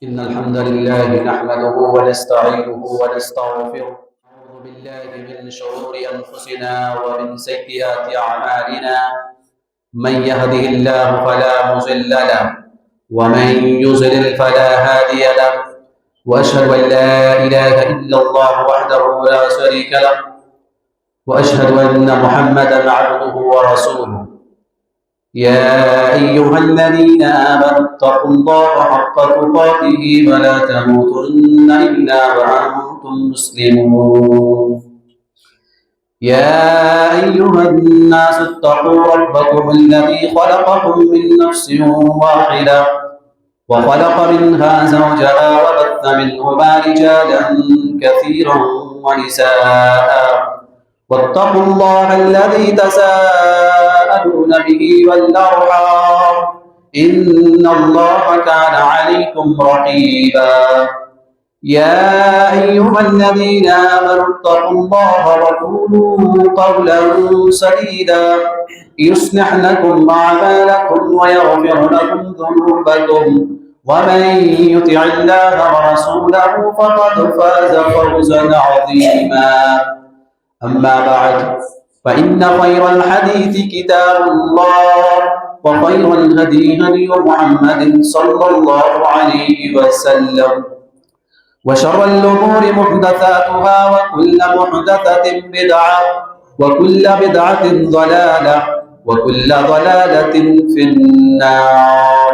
إن الحمد لله نحمده ونستعينه ونستغفره. أعوذ بالله من شرور أنفسنا ومن سيئات أعمالنا. من يهده الله فلا مضل له ومن يضلل فلا هادي له. وأشهد أن لا إله إلا الله وحده لا شريك له وأشهد أن محمدا عبده ورسوله. يا أيها الذين آمنوا اتقوا الله حق تقاته ولا تموتن إلا وأنتم مسلمون. يا أيها الناس اتقوا ربكم الذي خلقكم من نفس واحدة وخلق منها زوجها وبث منهما رجالا كثيرا ونساء واتقوا الله الذي تساءلون به والأرحام إن الله كان عليكم رقيبا. يا أيها الذين آمنوا اتقوا الله وقولوا قولا سديدا يصلح لكم أعمالكم ويغفر لكم ذنوبكم ومن يطع الله ورسوله فقد فاز فوزا عظيما. أما بعد فإن خير الحديث كتاب الله وخير الهدي هدي محمد صلى الله عليه وسلم وشر الأمور محدثاتها وكل محدثة بدعة وكل بدعة ضلالة وكل ضلالة في النار.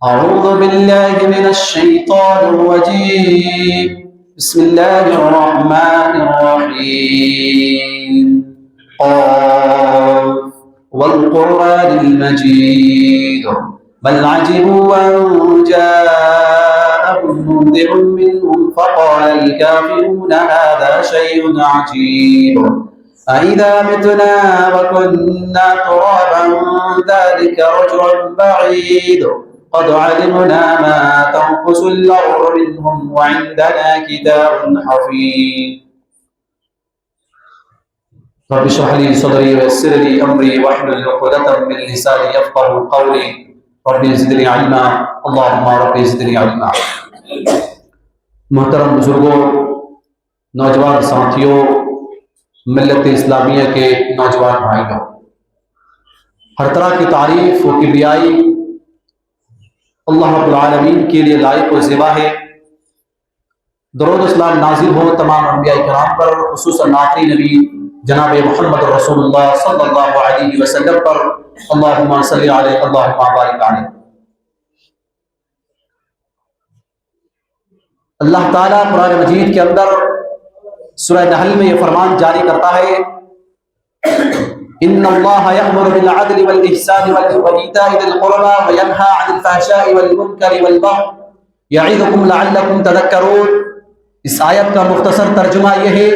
أعوذ بالله من الشيطان الرجيم. بسم الله الرحمن الرحيم. قاف والقرآن المجيد بل عجبوا أن جاءهم منذر منهم فقال الكافرون هذا شيء عجيب أإذا متنا وكنا ترابا ذلك رجع بعيد قد علمنا ما تنقص الأرض منهم وعندنا كتاب حفيظ. رب اشرح لي صدري ويسر لي أمري واحلل عقدة من لساني يفقهوا قولي. رب زدني علما اللهم رب زدني علما. محترم بزرگوں، نوجوان ساتھیوں، ملت اسلامیہ کے نوجوان بھائیوں، ہر طرح کی تعریف و کبریائی اللہ رب العالمین کے لیے لائق و زیبا ہے. درود اسلام نازل ہو تمام انبیاء کرام پر، خصوصاً آخری نبی جناب محمد رسول اللہ صلی اللہ علیہ وسلم پر. اللہم صلی علیہ اللہم بارک علیہ. اللہ تعالیٰ قرآن مجید کے اندر سورہ نحل میں یہ فرمان جاری کرتا ہے: ان اللہ یأمر بالعدل والإحسان وإیتاء ذی القربى وینہی عن الفحشاء والمنکر والبغی یعظکم لعلکم تذکرون. اس آیت کا مختصر ترجمہ یہ ہے: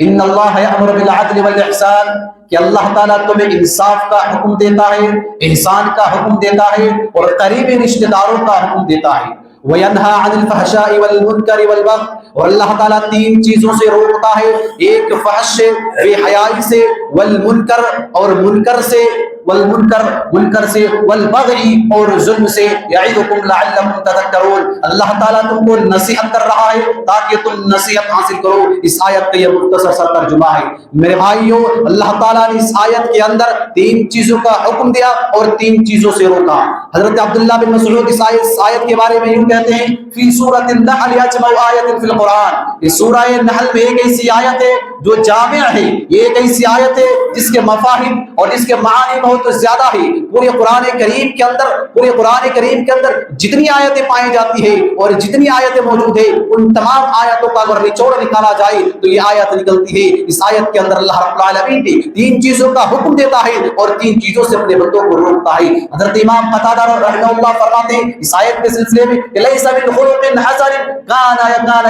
ان اللہ یأمر بالعدل والإحسان، کہ اللہ تعالیٰ تمہیں انصاف کا حکم دیتا ہے، احسان کا حکم دیتا ہے اور قریبی رشتہ داروں کا حکم دیتا ہے. وَيَنْهَا عَنِ الْفَحْشَاءِ وَالْمُنْكَرِ وَالْبَغْيِ، اور اللہ تعالیٰ تین چیزوں سے روکتا ہے: ایک فحش سے، بے حیائی سے، والمنکر اور منکر سے، والمنکر منکر سے، والبغی اور ظلم سے. یعظکم لعلکم تذکرون، اللہ تعالیٰ تم کو نصیحت کر رہا ہے تاکہ تم نصیحت حاصل کرو. اس آیت کا یہ مختصر سا ترجمہ ہے. میرے بھائیوں، اللہ تعالیٰ نے اس آیت کے اندر تین چیزوں کا حکم دیا اور تین چیزوں سے روکا. حضرت عبداللہ بن مسعود اس آیت کے بارے میں یوں کہتے ہیں: فی سورۃ النحل یجمع آیۃ فی القرآن. یہ سورہ نحل میں ایک ایسی آیت ہے جو جامع ہے، یہ ایک ایسی آیت ہے جس کے مفاہیم اور اس کے معانی بہت زیادہ ہے. پورے قرآن کریم کے اندر جتنی آیتیں پائی جاتی ہیں اور جتنی آیتیں موجود ہیں، ان تمام آیتوں کا اگر نچوڑ نکالا جائے تو یہ آیت نکلتی ہے. اس آیت کے اندر اللہ رب العالمین نے تین چیزوں کا حکم دیتا ہے اور تین چیزوں سے اپنے بندوں کو روکتا ہے. حضرت امام قتادہ رحمہ اللہ فرماتے ہیں اس آیت کے سلسلے میں: لیس من خلق حسن کان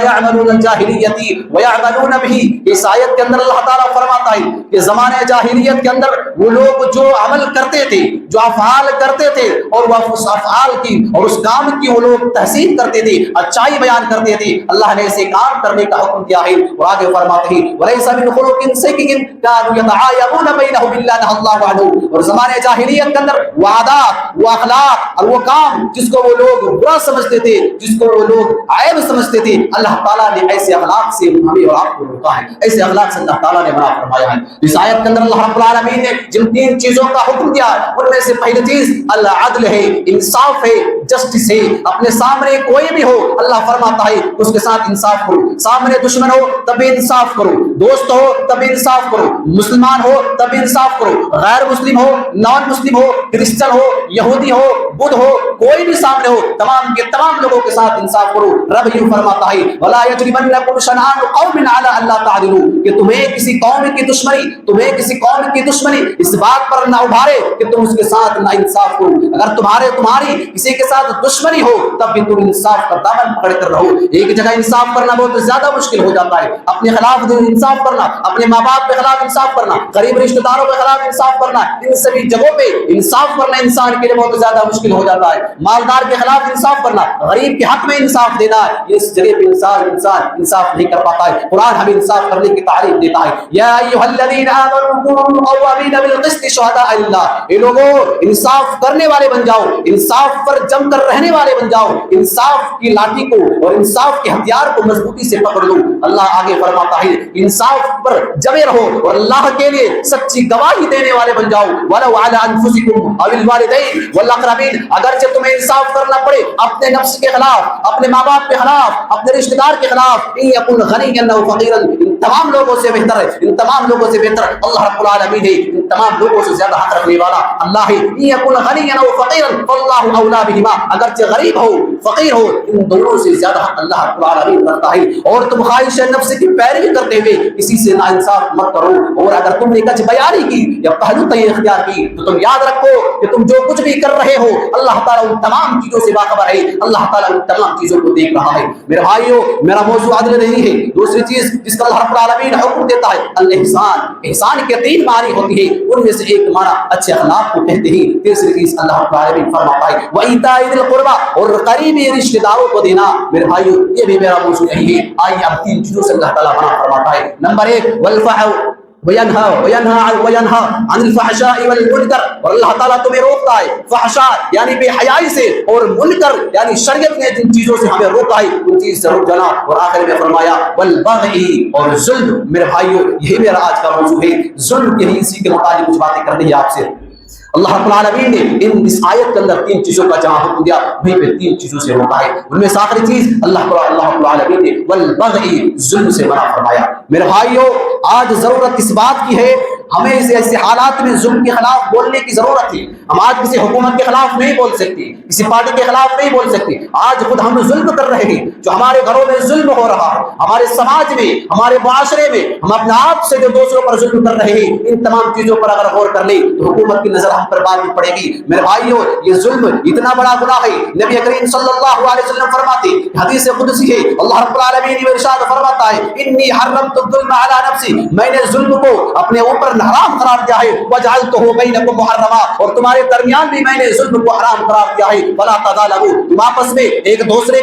یعملون الجاہلیۃ ویعملون به. اس آیت آیت کے اندر اللہ تعالیٰ فرماتا ہے کہ زمانے جاہلیت کے اندر وہ لوگ جو عمل کرتے تھے، جو افعال کرتے تھے، اور وہ اس افعال کی اور اس کام کی وہ لوگ تحسین کرتے تھے، اچھائی بیان کرتے تھے، اللہ نے ایسے کام کرنے کا حکم دیا ہے۔ اور آگے فرماتے ہیں وَلَيْسَ مِنْ خُلُقٍ سَيِّئٍ كَانُوا يَتَعَايَبُونَ بَيْنَهُمْ إِلَّا نَهَى اللَّهُ عَنْهُ۔ اور زمانے جاہلیت کے اندر وہ عادات، وہ اخلاق اور وہ کام جس کو وہ لوگ برا سمجھتے تھے، جس کو وہ لوگ عیب سمجھتے تھے، اللہ تعالیٰ نے ایسے اخلاق سے ہمیں اور آپ کو روکا ہے، ایسے اخلاق سے اللہ تعالیٰ نے منع فرمایا ہے۔ اس آیت کے اندر اللہ رب العالمین نے جن 3 چیزوں کا حکم دیا ہے ان میں سے پہلی چیز العدل ہے، انصاف ہے، جسٹس ہے۔ اپنے سامنے کوئی بھی ہو اللہ فرماتا ہے اس کے ساتھ انصاف کرو، سامنے دشمن ہو تب بھی انصاف کرو، دوست ہو تب بھی انصاف کرو، مسلمان ہو تب بھی انصاف کرو، غیر مسلم ہو، نان مسلم ہو، کرسچن ہو، یہودی ہو، بدھ ہو، کوئی بھی سامنے ہو تمام کے تمام لوگوں کے ساتھ انصاف کرو۔ رب یوں فرماتا ہے وَلَا يَجْرِمَنَّكُمْ شَنَآنُ قَوْمٍ عَلَىٰ أَلَّا تَعْدِلُوا، کہ تمہیں کسی قوم کی دشمنی اس بات پر نہ ابھارے کہ تم اس کے ساتھ نہ انصاف کرو۔ اگر تمہاری کسی کے ساتھ دشمنی ہو تب بھی تم انصاف کا دامن پکڑ کر رہو۔ ایک جگہ انصاف کرنا بہت زیادہ مشکل ہو جاتا ہے، اپنے خلاف انصاف کرنا، اپنے ماں باپ کے خلاف انصاف کرنا، قریب رشتہ داروں کے خلاف انصاف کرنا، ان سبھی جگہوں پہ انصاف کرنا انسان کے لیے بہت زیادہ مشکل ہو جاتا ہے۔ مالدار کے خلاف انصاف کرنا، غریب کے حق میں انصاف دینا، اس جگہ پہ انسان انصاف نہیں کر پاتا ہے۔ قرآن ہمیں انصاف کرنے کی تعلیم دیتا ہے، یا ایھا الذین آمنوا کونوا قوامین بالقسط شہداء للہ، اے لوگوں انصاف کرنے والے بن جاؤ، انصاف پر جم کر رہنے والے بن جاؤ، انصاف کی لاٹھی کو اور انصاف کے ہتھیار کو مضبوطی سے پکڑ لو۔ اللہ آگے فرماتا ہے انصاف پر جمے رہو اور اللہ کے لیے سچی گواہی دینے والے بن جاؤ۔ وَلَوْ عَلَىٰ أَنفُسِكُمْ أَوِ الْوَالِدَيْنِ وَالْأَقْرَبِينَ، اگر جب تمہیں انصاف کرنا پڑے اپنے نفس کے خلاف، اپنے ماں باپ کے خلاف، اپنے رشتہ دار کے خلاف، إِن يَكُنْ غَنِيًّا أَوْ فَقِيرًا، ان تمام لوگوں سے بہتر ہے، ان تمام لوگوں سے بہتر اللہ رب العالمین ہے، ان تمام لوگوں سے زیادہ حق رکھنے والا اللہ ہے۔ إِن يَكُنْ غَنِيًّا أَوْ فَقِيرًا فَاللَّهُ أَوْلَىٰ بِهِمَا، اگرچہ غریب ہو فقیر ہو ان دونوں سے زیادہ حق اللہ رب العالمین رکھتا ہے۔ اور تم خواہش نفس کی پیروی کرتے ہوئے کسی سے ناانصاف مت کرو، اور اگر تم نے کچھ بیانی کی یا پہلو طریق اختیار کی تو تم یاد رکھو کہ تم جو کچھ بھی کر رہے ہو اللہ تعالیٰ ان تمام چیزوں سے باخبر ہے، اللہ تعالیٰ ان تمام چیزوں کو دیکھ رہا ہے۔ میرے بھائیو، میرا موضوع عدل نہیں ہے، دوسری چیز جس کا اللہ رب العالمین حکم دیتا ہے الاحسان۔ احسان کے 3 معنی ہوتی ہے، ان میں سے ایک معنی اچھے اخلاق کو کہتے ہیں، تیسری چیز اللہ رب العالمین فرماتا ہے وَإِيتَاءِ ذِي الْقُرْبَىٰ، اور قریبی رشتہ داروں کو دینا۔ میرے بھائیو یہ بھی میرا موضوع نہیں ہے، آئیے اب 3 چیزوں سے اللہ تعالیٰ منع فرماتا ہے۔ نمبر 1 وَيَنْهَا عَنِ الْفَحْشَاءِ وَالْمُنْكَرِ، اور اللہ تعالیٰ تمہیں روکتا ہے فحشاء یعنی بے حیائی سے، اور منکر یعنی شریعت نے جن چیزوں سے ہمیں روکا ہے ان چیز سے رک جانا، اور آخر میں فرمایا وَالْبَغْيِ، اور ظلم۔ میرے بھائیو یہی میرا آج کا موضوع ہے، ظلم کے لیے اسی کے متعلق کچھ باتیں کرنی ہے آپ سے۔ اللہ رب العالمین نے اس آیت کے اندر 3 چیزوں کا جہاں حکم دیا وہیں پہ 3 چیزوں سے روکا ہے، ان میں سے آخری چیز اللہ رب العالمین نے والبغی، ظلم سے منع فرمایا۔ میرے بھائیو آج ضرورت اس بات کی ہے، ہمیں ایسے حالات میں ظلم کے خلاف بولنے کی ضرورت ہے۔ ہم آج کسی حکومت کے خلاف نہیں بول سکتے، کسی پارٹی کے خلاف نہیں بول سکتے، آج خود ہم ظلم کر رہے ہیں، جو ہمارے گھروں میں ظلم ہو رہا ہے، ہمارے سماج میں، ہمارے معاشرے میں، ہم اپنے آپ سے جو دوسروں پر ظلم کر رہے ہیں، ان تمام چیزوں پر اگر غور کر لیں تو حکومت کی نظر ہم پر بعد میں پڑے گی۔ میرے بھائیو یہ ظلم اتنا بڑا گناہ ہے، نبی کریم صلی اللہ علیہ وسلم فرماتے، حدیث قدسی ہے، اللہ رب العالمین یہ ارشاد فرماتا ہے انی حرمت الظلم علی نفسی، میں نے ظلم کو اپنے اوپر حرام قرار دیا ہے، وجعلته بینکم محرما، اور تمہارے درمیان بھی میں نے ظلم کو حرام قرار دیا ہے، فلا تظالموا، تم آپس میں ایک دوسرے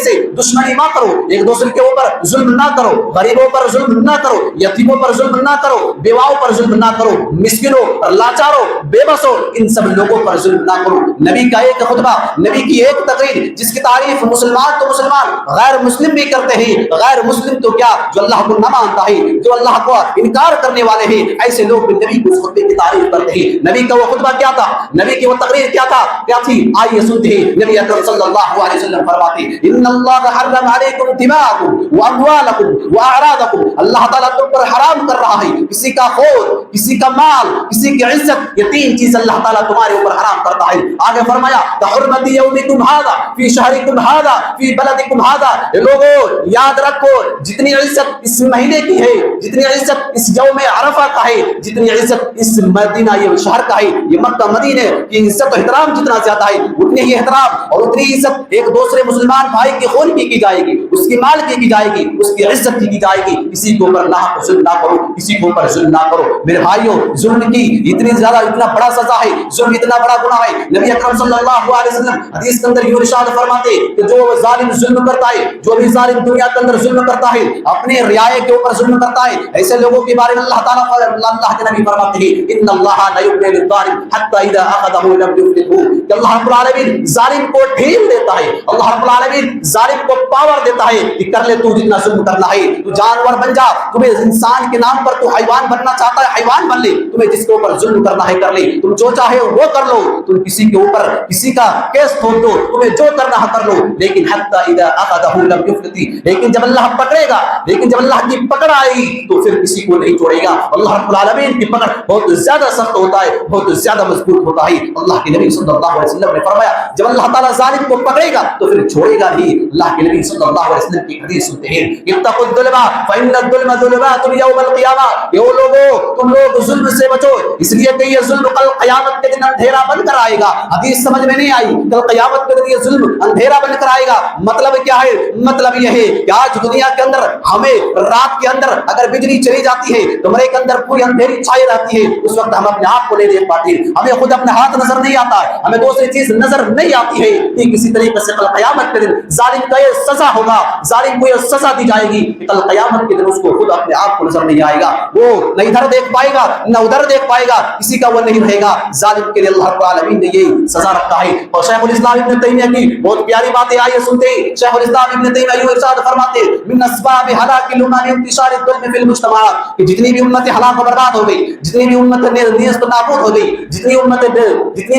سے دشمنی نہ کرو، ایک دوسرے کے اوپر ظلم نہ کرو، غریبوں پر ظلم نہ کرو، یتیموں پر ظلم نہ کرو، بیواؤں پر ظلم نہ کرو، مسکینوں اور لاچاروں بے بسوں ان سب لوگوں پر ظلم نہ کرو۔ نبی کا ایک خطبہ، نبی کی ایک تقریر جس کی تعریف مسلمان تو مسلمان غیر مسلم بھی کرتے ہیں، غیر مسلم تو کیا جو اللہ کو نہ مانتا ہے، جو اللہ کو انکار کرنے والے ہیں، ایسے لوگ بھی نبی کو اس خطبے کی تعریف کرتے ہیں۔ نبی کا وہ خطبہ کیا تھا، نبی کی وہ تقریر کیا تھی، آئیے سنتے ہیں۔ نبی اکرم صلی اللہ علیہ وسلم فرماتے ان اللہ حرم علیکم دماءکم واموالکم واعراضکم، اللہ تعالیٰ تم پر حرام کر رہا ہے کسی کا خون، کسی کا مال، کسی کی عزت، یہ 3 چیز اللہ تعالیٰ تمہارے اوپر حرام کرتا ہے۔ آگے فرمایا حرمت یومکم ھذا فی شہرکم ھذا فی بلدکم ھذا، لوگوں یاد رکھو جتنی عزت اس مہینے کی ہے، جتنی عزت اس یوم عرفہ چاہتا ہے جتنی عزت اس مدینہ یہ شہر کا ہے، یہ مکہ مدینہ کی عزت و احترام جتنا زیادہ ہے، اتنی ہی احترام اور اتنی عزت ایک دوسرے مسلمان بھائی کے خون کی جائے گی، اس کی مال کی جائے گی، اس کی عزت کی جائے گی۔ کسی کے اوپر ناحق ظلم نہ کرو، کسی کے اوپر ظلم نہ کرو میرے بھائیوں۔ ظلم کی اتنی زیادہ اتنا بڑا سزا ہے، ظلم اتنا بڑا گناہ ہے۔ نبی اکرم صلی اللہ علیہ وسلم حدیث کے اندر یہ ارشاد فرماتے کہ جو ظالم ظلم کرتا ہے، جو بھی ظالم دنیا کے اندر ظلم کرتا ہے، اپنے رعایا کے اوپر ظلم کرتا ہے، ایسے لوگوں کے بارے میں اللہ تعالیٰ اللہ کے نبی فرماتے ہیں ان اللہ لا یملی للظالم حتی اذا اخذہ لم یفلته، کہ اللہ رب العالمین ظالم کو ڈھیل دیتا ہے، اللہ رب العالمین ظالم کو پاور دیتا ہے کہ کر لے تو جتنا ظلم کرنا ہے، تو جانور بن جا، تمہیں انسان کے نام پر تو حیوان بننا چاہتا ہے حیوان بن لے، تمہیں جس کے اوپر ظلم کرنا ہے کر لے، تم جو چاہے وہ کر لو، تم کسی کے اوپر کسی کا کیس ٹھوک دو، تمہیں جو کرنا ہے کر لو، لیکن حتی اذا اخذہ لم یفلته، لیکن جب اللہ پکڑے گا، لیکن جب اللہ کی پکڑ آئے گی تو پھر کسی کو نہیں چھوڑے گا۔ اللہ رب العالمین کی پکڑ بہت زیادہ سخت ہوتا ہے، بہت زیادہ مضبوط ہوتا ہے۔ اللہ کے نبی صلی اللہ علیہ وسلم نے فرمایا جب اللہ تعالیٰ ظالم کو پکڑے گا تو پھر چھوڑے گا نہیں۔ اللہ کے نبی صلی اللہ علیہ وسلم کی حدیث سنتے ہیں اتقوا الظلم فإن الظلم ظلمات یوم القیامہ، کہ وہ لوگوں تم لوگ ظلم سے بچو، اس لیے کہ یہ ظلم کل قیامت کے دن اندھیرا بن کر آئے گا۔ حدیث سمجھ میں نہیں آئی؟ کل قیامت کے دن یہ ظلم اندھیرا بن کر آئے گا، مطلب کیا ہے؟ مطلب یہ ہے کہ آج دنیا کے اندر ہمیں رات کے اندر اگر بجلی چلی جاتی ہے، کمرے کے اندر پوری اندھیری چھائی رہتی ہے، اس وقت ہم اپنے آپ کو نہیں دیکھ پاتے، ہمیں خود اپنا ہاتھ نظر نہیں آتا، ہمیں دوسری چیز نظر نہیں آتی ہے۔ کسی طریقے سے کل قیامت کے دن ظالم کا یہ سزا ہوگا، ظالم کو یہ سزا دی جائے گی کہ کل قیامت کے دن اس کو خود اپنے آپ کو نظر نہیں آئے گا، وہ نہ ادھر دیکھ پائے گا نہ ادھر دیکھ پائے گا، کسی کا وہ نہیں رہے گا۔ ظالم کے لیے اللہ رب العالمین نے یہ سزا رکھا ہے۔ اور شیخ الاسلام ابن تیمیہ کی بہت پیاری باتیں آئیے سنتے ہیں۔ شیخ الاسلام ابن تیمیہ یہ ارشاد فرماتے ہیں من اسباب ہلاک الامم انتشار الظلم فی المجتمعات، کہ جتنی بھی امت ہلاک و برباد ہو گئی، جتنی بھی امت نیست و نابود ہو گئی، جتنی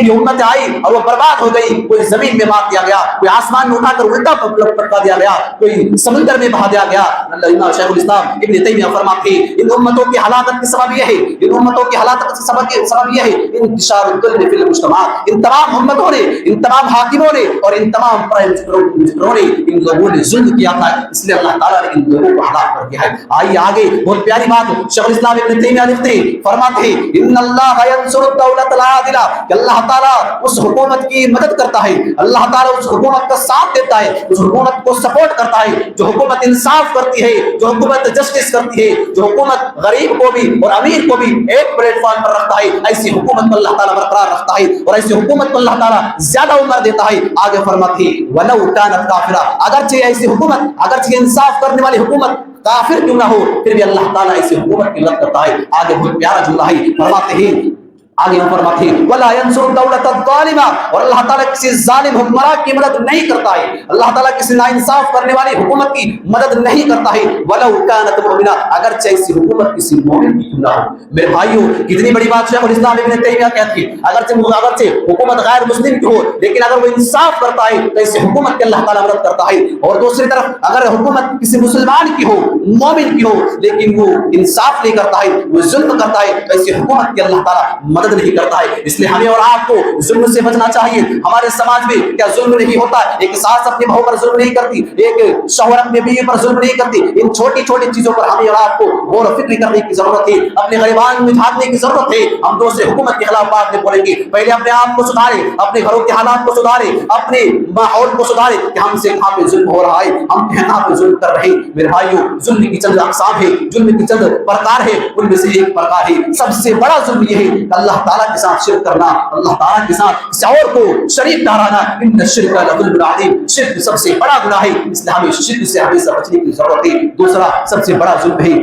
بھی امت آئی اور وہ برباد ہو گئی، کوئی زمین میں مار دیا گیا، کوئی آسمان میں اٹھا کر الٹا پٹکا دیا گیا، کوئی سمندر میں بہا دیا گیا۔ اللہ شیخ الاسلام ابن تیمیہ فرماتے ہیں ان امتوں کی ہلاکت کی سبب یہ ہے، ان امتوں کی ہلاکت کی سبب یہ ہے انتشار الظلم فی المجتمعات، ان تمام امتوں نے، ان تمام حاکموں نے اور ان تمام پرائم نے ان لوگوں نے ظلم کیا تھا، اس لیے اللہ تعالیٰ نے ان لوگوں کو ہلاک کر دیا ہے۔ آئیے آگے بہت پیاری بات شیخ الاسلام ابن تیمیہ لکھتے ہیں، فرماتے ہیں ان اللہ ینصر الدولۃ العادلہ، کہ اللہ تعالیٰ اس حکومت کی مدد کرتا ہے، اللہ تعالیٰ اس حکومت کا ساتھ دیتا ہے، اس حکومت کو سپورٹ کرتا ہے جو حکومت انصاف کرتی ہے، جو حکومت جسٹس کرتی ہے، جو حکومت غریب کو بھی اور امیر کو بھی ایک پلیٹ فارم پر رکھتا ہے، ایسی حکومت کو اللہ تعالیٰ برقرار رکھتا ہے اور ایسی حکومت کو اللہ تعالیٰ زیادہ عمر دیتا ہے۔ آگے فرماتے ہیں وَلَوْ كَانَتْ كَافِرَةً، اگرچہ ایسی حکومت، اگرچہ انصاف کرنے والی حکومت کافر کیوں نہ ہو، پھر بھی اللہ تعالیٰ ایسی حکومت کی مدد کرتا ہے۔ آگے بہت پیارا جملہ ہے، فرماتے ہیں آگے فرماتے ہیں وَلَا يَنْصُرُ الدَّوْلَةَ الظَّالِمَةَ، اور اللہ تعالیٰ کسی ظالم حکمراں کی مدد نہیں کرتا ہے، اللہ تعالیٰ کسی ناانصاف کرنے والی حکومت کی مدد نہیں کرتا ہے۔ وَلَوْ كَانَتْ مُؤْمِنَةً، اگرچہ ایسی حکومت کسی مومن کی کیوں نہ ہو۔ میرے بھائیوں کتنی بڑی بات شیخ الاسلام ابن تیمیہ کہتی ہے، اگرچہ حکومت غیر مسلم کی ہو لیکن اگر وہ انصاف کرتا ہے تو ایسی حکومت کی اللہ تعالیٰ مدد کرتا ہے، اور دوسری طرف اگر حکومت کسی مسلمان کی ہو، مومن کی ہو، لیکن وہ انصاف نہیں کرتا ہے، وہ ظلم کرتا ہے، تو ایسی حکومت کی اللہ تعالیٰ مدد نہیں کرتا ہے۔ اس لیے ہمیں اور آپ کو ظلم سے بچنا چاہیے۔ ہمارے سماج میں کیا ظلم نہیں ہوتا؟ ایک ساس اپنے بہو پر ظلم نہیں کرتی، ایک شوہر اپنے بیوی پر ظلم نہیں کرتی۔ ان چھوٹی چھوٹی چیزوں پر ہمیں اور آپ کو غور و فکر کرنے کی ضرورت ہے، اپنے غریبان میں جھانکنے کی ضرورت ہے۔ ہم دوسرے حکومت کے خلاف بات نہیں بولیں گے، پہلے اپنے آپ کو سدھاریں، اپنے گھروں کے حالات کو سدھاریں، اپنے ماحول کو سدھاریں کہ ہم سے کہاں پہ ظلم ہو رہا ہے، ہم کہاں پہ ظلم کر رہے ہیں۔ میرے بھائیوں ظلم کی چند اقسام ہے، ظلم کی چند پرکار ہے، ان میں سے ایک پرکار ہے سب سے بڑا ظلم یہ ہے کہ اللہ تعالیٰ کے ساتھ شرک کرنا، اللہ تعالیٰ کے ساتھ کسی اور کو شریک ٹھہرانا۔ ان الشرک لظلم عظیم، شرک سب سے بڑا گناہ ہے، اس لیے ہمیں شرک سے ہمیشہ بچنے کی ضرورت ہے۔ دوسرا سب سے بڑا ظلم ہے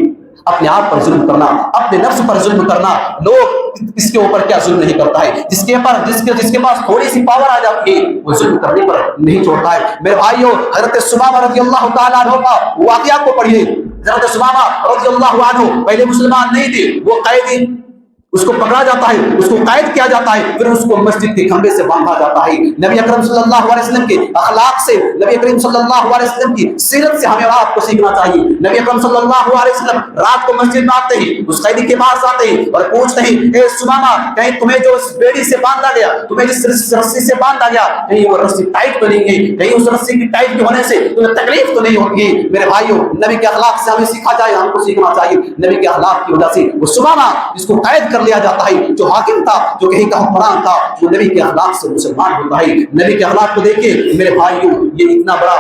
اپنے آپ پر ظلم کرنا، اپنے نفس پر ظلم کرنا۔ لوگ اس کے اوپر کیا ظلم نہیں کرتا ہے، جس کے پاس تھوڑی سی پاور آ جاتی ہے وہ ظلم کرنے پر نہیں چھوڑتا ہے۔ میرے بھائیوں حضرت ثمامہ رضی اللہ تعالیٰ عنہ کا واقعہ کو پڑھیے۔ حضرت ثمامہ رضی اللہ عنہ پہلے مسلمان نہیں تھے، وہ قیدی اس کو پکڑا جاتا ہے، اس کو قید کیا جاتا ہے، پھر اس کو مسجد کے کھمبے سے باندھا جاتا ہے۔ نبی اکرم صلی اللہ علیہ وسلم کے اخلاق سے، نبی اکرم صلی اللہ علیہ وسلم کی سیرت سے ہمیں اور آپ کو سیکھنا چاہیے۔ نبی اکرم صلی اللہ علیہ وسلم رات کو مسجد میں آتے ہیں، اس قیدی کے پاس آتے ہیں اور پوچھتے ہیں، اے سمامہ، کہیں تمہیں جو اس بیڑی سے باندھا گیا، تمہیں جس رسی سے باندھا گیا، کہیں وہ رسی ٹائٹ تو نہیں ہے، کہیں اس رسی کی ٹائٹ ہونے سے تمہیں تکلیف تو نہیں ہوتی ہے؟ میرے بھائیوں، نبی کے اخلاق سے ہمیں سیکھا جائے، ہم کو سیکھنا چاہیے۔ نبی کے اخلاق کی وجہ سے وہ سمامہ جس کو قید کر لیا جاتا ہے، جو حاکم تھا، جو کہیں کا حکمران تھا، وہ نبی کے اخلاق سے مسلمان ہوتا ہے۔ نبی کے اخلاق کو دیکھیں میرے بھائیوں، یہ اتنا بڑا،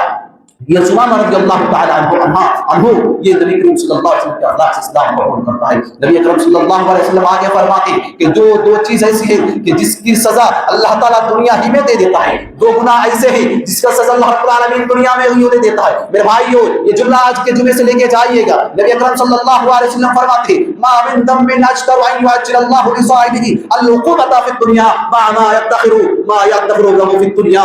یہ سمامہ رضی اللہ تعالی عنہ یہ نبی کریم صلی اللہ علیہ وسلم کے اخلاق سے اسلام قبول کرتا ہے۔ نبی اکرم صلی اللہ علیہ وسلم آگے فرماتے ہیں کہ جو دو چیز ایسی ہے کہ جس کی سزا اللہ تعالیٰ دنیا ہی میں دے دیتا ہے، دو گناہ ایسے ہیں جس کا سزا اللہ رب العالمین دنیا میں ہی انہیں دیتا ہے۔ میرے بھائیوں، یہ جملہ آج کے جمعے سے لے کے جائیے گا۔ نبی اکرم صلی اللہ علیہ وسلم فرماتے ہیں، ما من ذنب اجدر ان يعجل الله لصاحبه العقوبة في الدنيا مع ما يدخر له في الدنيا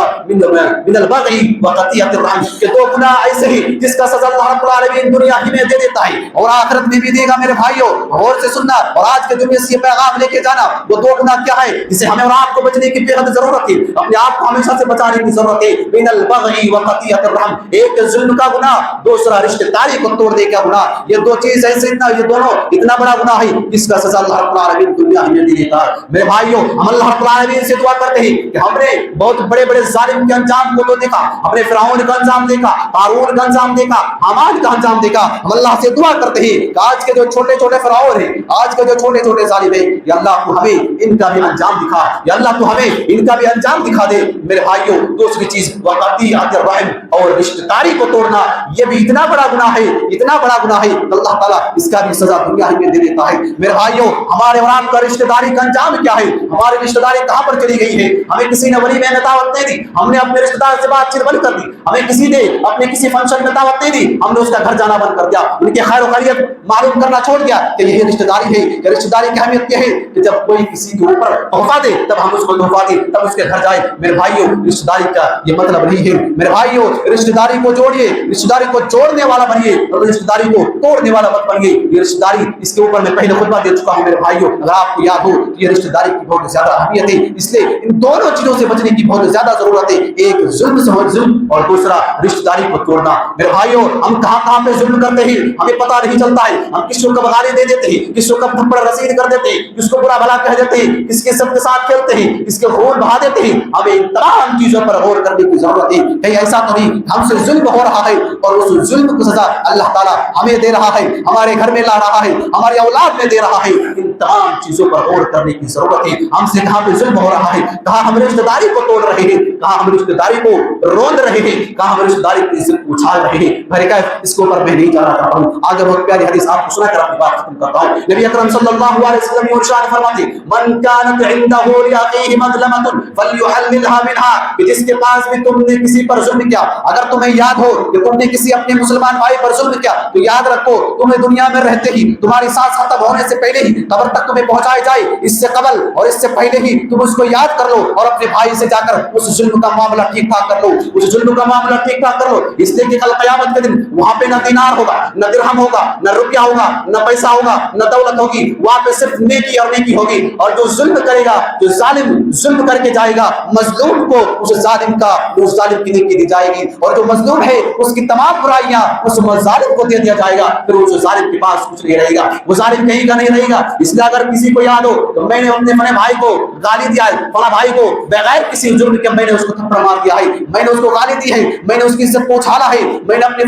من البغي وقطيعة الرحم، کہ دو گناہ ایسے ہیں جس کا سزا اللہ رب العالمین دنیا ہی میں دے دیتا ہے اور آخرت میں بھی دے گا۔ میرے بھائیوں، غور سے سننا اور آج کے جمعے سے یہ پیغام لے کے جانا، وہ دو گناہ کیا ہے جسے ہمیں اور آپ کو بچنے کی بے حد ضرورت ہے، اپنے آپ کو ہمیشہ سے بچانے کی ضرورت ہے۔ من البغي وقطيعة الرحم، ایک ظلم کا گناہ، دوسرا رشتہ داری کو توڑنے کا گناہ۔ یہ دو چیز ایسے یہ دونوں اتنا بڑا گناہ ہے جس کا سزا اللہ رب العالمین دنیا ہی میں دے دیتا ہے۔ میرے بھائیوں، ہم اللہ رب العالمین سے دعا کرتے ہیں کہ ہم نے بہت بڑے بڑے ظالم کے انجام کو تو دیکھا، ہم نے فرعون کا انجام دیکھا، قارون کا انجام دیکھا، حامان کا انجام دیکھا۔ ہم اللہ سے دعا کرتے ہیں کہ آج کے جو چھوٹے چھوٹے فرعون ہیں، آج کے جو چھوٹے چھوٹے ظالم ہیں، یا اللہ تو ہمیں ان کا بھی انجام دکھا، یا اللہ تو ہمیں ان کا بھی انجام دکھا دے۔ میرے بھائیوں، دوسری چیز وقطیعۃ الرحم، اور رشتہ داری کو توڑنا، یہ بھی اتنا بڑا گناہ ہے، اتنا بڑا گناہ ہے کہ اللہ تعالیٰ اس کا بھی سزا دنیا ہی میں دے دیتا ہے۔ میرے بھائیوں، ہمارے اور آپ کا رشتہ داری کا انجام کیا ہے؟ ہماری رشتہ داری کہاں پر چلی گئی ہے؟ ہمیں کسی نے ولی میں دعوت نہیں دی، ہم نے اپنے رشتہ دار سے بات چیت بند کر دی، ہمیں کسی نے اپنے کسی فنکشن میں دعوت نہیں دی، ہم نے اس کا گھر جانا بند کر دیا، ان کے خیر و خیریت معلوم کرنا چھوڑ دیا کہ یہ رشتہ داری ہے۔ کہ رشتہ داری کی اہمیت کیا ہے کہ جب کوئی کسی کے اوپر تحفہ دے تب ہم اس کو تحفہ دیں، تب اس کے گھر جائے۔ میرے بھائیوں، رشتہ داری کا یہ مطلب نہیں ہے۔ میرے بھائیوں، رشتہ داری کو جوڑیے، رشتہ داری کو جوڑنے والا بنیے اور رشتہ داری کو توڑنے والا مت بنیے۔ یہ رشتہ داری، اس کے اوپر میں پہلے خطبہ دے چکا ہوں۔ میرے بھائیوں، اگر آپ کو یاد ہو یہ رشتہ داری کی بہت زیادہ اہمیت ہے، اس لیے ان دونوں چیزوں سے بچنے کی بہت زیادہ ضرورت ہے، ایک ظلم سے ظلم اور دوسرا رشتہ داری کو توڑنا۔ میرے بھائیوں، ہم کہاں پہ ظلم کرتے ہیں ہمیں پتہ نہیں چلتا ہے، ہم کس کو کب گالی دے دیتے ہیں، کس کو کب تھپڑ رسید کر دیتے ہیں، کس کو برا بھلا کہہ دیتے ہیں، کس کے سب کے ساتھ کھیلتے ہیں، کس کے خون بہا دیتے ہیں۔ ہمیں ان تمام چیزوں پر غور کرنے کی ضرورت ہے۔ کہیں ایسا تو نہیں ہم سے ظلم ہو رہا ہے اور اس ظلم کی سزا اللہ تعالیٰ ہمیں دے رہا ہے، ہمارے گھر میں لا رہا ہے، ہماری اولاد میں دے رہا ہے؟ ان تمام چیزوں پر غور کرنے کی ضرورت ہے۔ ہم سے کہاں پہ ظلم ہو رہا ہے، کہاں ہم رشتہ داری کو توڑ رہے ہیں، کہاں ہم رشتہ داری کو روند رہے ہیں، کہاں ہم رشتہ داری کی عزت اچھال رہے ہیں۔ میرے کہا اس کے اوپر میں نہیں جانا چاہتا ہوں، آگے بہت پیاری حدیث آپ کو سنا کر اپنی بات ختم کرتا ہوں۔ نبی اکرم صلی اللہ علیہ وسلم یہ ارشاد فرماتے ہیں، من كانت عنده لأخيه مظلمة فليحللها منها، کہ جس کے پاس بھی تم نے کسی پر ظلم کیا، اگر تمہیں یاد ہو کہ تم نے کسی اپنے مسلمان بھائی پر ظلم کیا تو یاد رکھو تمہیں دنیا میں رہتے ہی، تمہاری سانس ختم ہونے سے پہلے ہی قبر تک تمہیں پہنچائی جائے، اس سے قبل اور اس سے پہلے ہی تم اس کو یاد کر لو اور اپنے بھائی سے جا کر اس ظلم کا معاملہ ٹھیک ٹھاک کر لو، اس ظلم کا معاملہ ٹھیک ٹھاک کر لو، اس لیے کہ کل قیامت کے دن وہاں پہ نہ دینار ہوگا، نہ درہم ہوگا، نہ روپیہ ہوگا، نہ پیسہ ہوگا، نہ دولت ہوگی، وہاں پہ صرف نیکی اور نیکی ہوگی۔ اور جو ظلم کرے گا، جو ظالم ظلم کر کے جائے گا، مظلوم کو اس ظالم کا اس ظالم کی نیکی دی جائے گی، اور جو مظلوم ہے اس کی تمام برائیاں اس ظالم کو دے دیا جائے گا، پھر اس ظالم کے پاس کچھ نہیں رہے گا، وہ ظالم کہیں کا نہیں رہے گا۔ اس لیے اگر کسی کو یاد ہو تو میں نے اپنے بڑے بھائی کو گالی دیا ہے، بڑا بھائی کو بغیر کسی جرم کے میں نے اس کو تھپڑ مار دیا ہے، میں نے اس کو گالی دی ہے، میں نے اس کی عزت کو اچھالا ہے، میں نے اپنے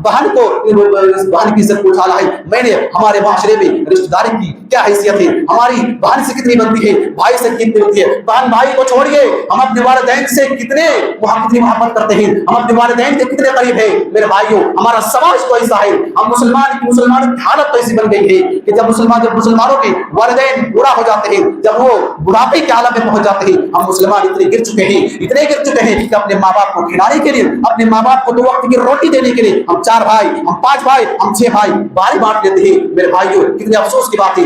بہن کو بہن کی عزت کو اچھالا ہے، میں نے ہمارے معاشرے میں رشتہ داری کی کیا حیثیت ہے، ہماری بہن سے کتنی بنتی ہے، بھائی سے کتنی بنتی ہے، بہن بھائی کو چھوڑیے ہم اپنے والدین سے کتنی محبت کرتے ہیں، ہم اپنے والدین کے کتنے قریب ہیں۔ میرے بھائیوں، ہمارا سماج تو ایسا ہے، ہم مسلمانوں کی حالت تو ایسی بن گئی ہے کہ جب مسلمانوں کے والدین برا ہو جاتے ہیں، جب وہ بڑھاپے کے عالم میں پہنچ جاتے ہیں، ہم مسلمان اتنے گر چکے ہیں کہ اپنے ماں باپ کو کھلانے کے لیے، اپنے ماں باپ کو 2 وقت کی روٹی دینے کے لیے ہم 4 بھائی، ہم 5 بھائی، ہم 6 بھائی باری بانٹ لیتے ہیں۔ میرے بھائیوں، کتنے افسوس کی بات ہے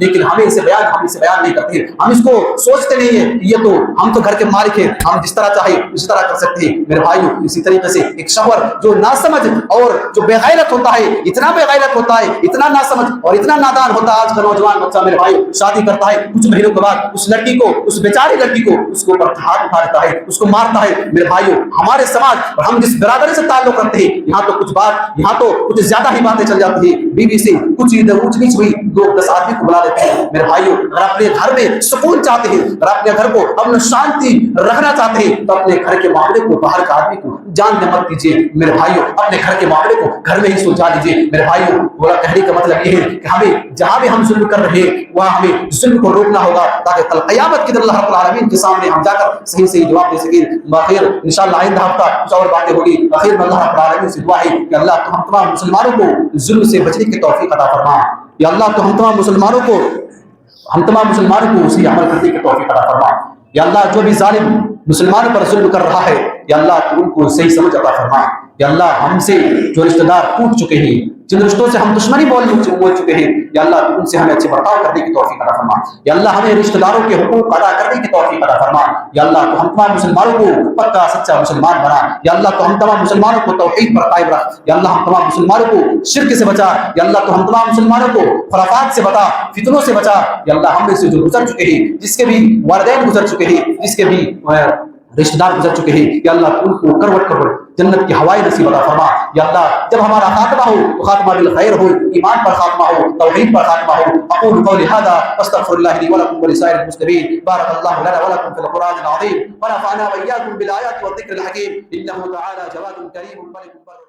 لیکن ہم اسے بیان نہیں کرتے، ہم اس کو سوچتے نہیں ہیں کہ یہ تو ہم تو گھر کے مالک ہیں، ہم جس طرح چاہے اس طرح کر سکتے ہیں۔ میرے بھائیو، اسی طریقے سے ایک شوہر جو ناسمجھ اور جو بے غیرت ہوتا ہے، اتنا بے غیرت ہوتا ہے، اتنا ناسمجھ اور اتنا نادان ہوتا ہے آج کا نوجوان بچہ میرے بھائیو، شادی کرتا ہے کچھ مہینوں کے بعد اس لڑکی کو، اس بیچاری لڑکی کو اس کے اوپر ہاتھ اٹھا دیتا ہے، اس کو مارتا ہے۔ میرے بھائیو، ہمارے سماج اور ہم جس برادری سے تعلق رکھتے ہیں، یہاں تو کچھ زیادہ ہی باتیں چل جاتی ہیں، بیوی سے کچھ ادھر اونچ نیچ ہوئی، لوگ 10 آدمی کو بلا لیتے ہیں۔ میرے بھائیو، اگر اپنے گھر میں سکون چاہتے ہیں، اگر اپنے گھر کو امن شانتی رکھنا چاہتے ہیں، تو اپنے گھر کے معاملے کو باہر کا آدمی کو جاننے مت دیجیے۔ میرے بھائیو، اپنے گھر کے معاملے کو گھر میں ہی سلجھا لیجیے۔ میرے بھائیو، بولا کہنے کا مطلب یہ ہے کہ ہمیں جہاں بھی ہم ظلم کر رہے ہیں وہاں ہمیں ظلم کو روکنا ہوگا، تاکہ کل قیامت کے دن اللہ رب العالمین کے سامنے ہم جا کر صحیح صحیح جواب دے سکیں۔ بخیر انشاءاللہ آئندہ ہفتہ کچھ اور باتیں ہوگی۔ بخیر میں اللہ رب العالمین سے دعا ہے کہ اللہ تو ہم تمام مسلمانوں کو ظلم سے بچنے کی توفیق عطا فرما۔ یا اللہ تو ہم تمام مسلمانوں کو اسی عمل کرنے کی توفیق عطا فرما۔ یا اللہ، جو بھی ظالم مسلمانوں پر ظلم کر رہا ہے، یا اللہ تو ان کو صحیح سمجھ عطا فرما۔ یا اللہ، ہم سے جو رشتہ دار ٹوٹ چکے ہیں، جن رشتوں سے ہم دشمنی بول چکے ہیں، یا اللہ تو ان سے ہمیں اچھے برتاؤ کرنے کی توفیق عطا فرما۔ یا اللہ، ہمیں رشتہ داروں کے حقوق ادا کرنے کی توفیق عطا فرما۔ یا اللہ تو ہم تمام مسلمانوں کو پکا سچا مسلمان بنا۔ یا اللہ تو ہم تمام مسلمانوں کو توحید پر قائم رکھ۔ یا اللہ ہم تمام مسلمانوں کو شرک سے بچا۔ یا اللہ تو ہم تمام مسلمانوں کو خرافات سے بچا، فتنوں سے بچا۔ یا اللہ، ہم میں سے جو گزر چکے ہیں، جس کے بھی والدین گزر چکے ہیں، جس کے بھی رشتہ دار گزر چکے ہیں، یا اللہ ان کو کروٹ جنت کی ہوائیں نصیب عطا فرما۔ یا اللہ، جب ہمارا خاتمہ ہو تو خاتمہ بالخیر ہو، ایمان پر خاتمہ ہو، توحید پر خاتمہ ہو۔ اقول قولی هذا واستغفر الله لي ولكم ولسائر المسلمين۔ بارك الله لنا ولكم في القرآن العظيم ونفعنا وإياكم بالآيات والذكر الحكيم، إنه تعالى جواد كريم ملك بر